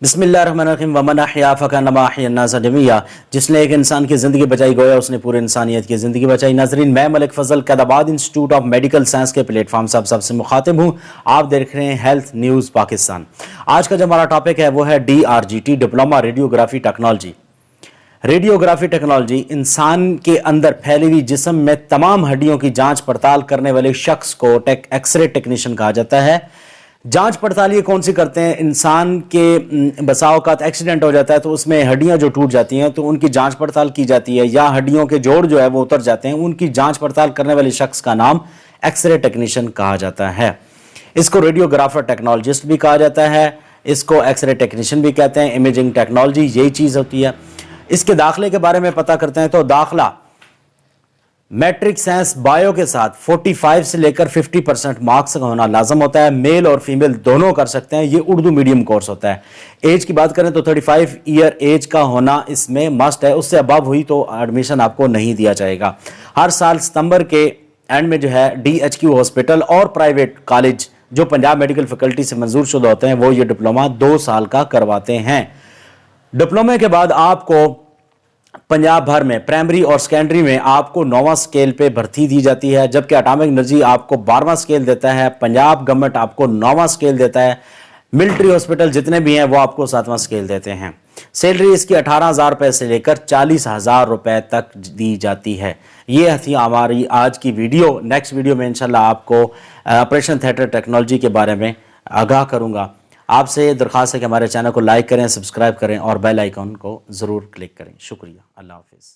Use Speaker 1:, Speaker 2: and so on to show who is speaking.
Speaker 1: बिस्मिल्लाहिर्रहमानिर्रहीम वमन अहया फकन्नमा अहया अन्नास जमीआ। जिसने एक इंसान की ज़िंदगी बचाई गोया उसने पूरे इंसानियत की ज़िंदगी बचाई। नाज़रीन, मैं Malik Fazal Qaidabad institute of medical science के प्लेटफॉर्म से आप सबसे मुखातिब हूँ। आप देख रहे हैं हेल्थ न्यूज़ पाकिस्तान। आज का जो हमारा टॉपिक है वो है DRGT, diploma radiography technology. Radiography technology इंसान के अंदर फैली हुई जिस्म में तमाम हड्डियों की जांच पड़ताल करने वाले शख्स को एक्सरे टेक्नीशियन कहा जाता है। जांच पड़ताल ये कौन सी करते हैं? इंसान के बसाव का एक्सीडेंट हो जाता है तो उसमें हड्डियां जो टूट जाती हैं तो उनकी जांच पड़ताल की जाती है, या हड्डियों के जोड़ जो है वो उतर जाते हैं, उनकी जांच पड़ताल करने वाले शख्स का नाम एक्सरे टेक्नीशियन कहा जाता है। इसको रेडियोग्राफर टेक्नोलॉजिस्ट भी कहा जाता है, इसको एक्सरे टेक्नीशियन भी कहते हैं। इमेजिंग टेक्नोलॉजी यही चीज़ होती है। इसके दाखिले के बारे में पता करते हैं तो दाखिला मैट्रिक साइंस बायो के साथ 45 से लेकर 50% मार्क्स का होना लाजम होता है। मेल और फीमेल दोनों कर सकते हैं। ये उर्दू मीडियम कोर्स होता है। एज की बात करें तो 35 ईयर एज का होना इसमें मस्ट है। उससे अबव हुई तो एडमिशन आपको नहीं दिया जाएगा। हर साल सितंबर के एंड में जो है DHQ हॉस्पिटल और प्राइवेट कॉलेज जो पंजाब मेडिकल फैकल्टी से मंजूर शुदा होते हैं वो ये डिप्लोमा 2 साल का करवाते हैं। डिप्लोमे के बाद आपको पंजाब भर में प्राइमरी और सेकेंडरी में आपको 9वां स्केल पे भर्ती दी जाती है, जबकि एटॉमिक एनर्जी आपको 12वां स्केल देता है। पंजाब गवर्नमेंट आपको 9वां स्केल देता है। मिलिट्री हॉस्पिटल जितने भी हैं वो आपको 7वां स्केल देते हैं। सैलरी इसकी 18,000 रुपये से लेकर 40,000 रुपये तक दी जाती है। ये थी हमारी आज की वीडियो। नेक्स्ट वीडियो में इंशाल्लाह आपको ऑपरेशन थिएटर टेक्नोलॉजी के बारे में आगाह करूँगा। आपसे दरख्वास्त है कि हमारे चैनल को लाइक करें, सब्सक्राइब करें और बेल आइकन को ज़रूर क्लिक करें। शुक्रिया। अल्लाह हाफिज़।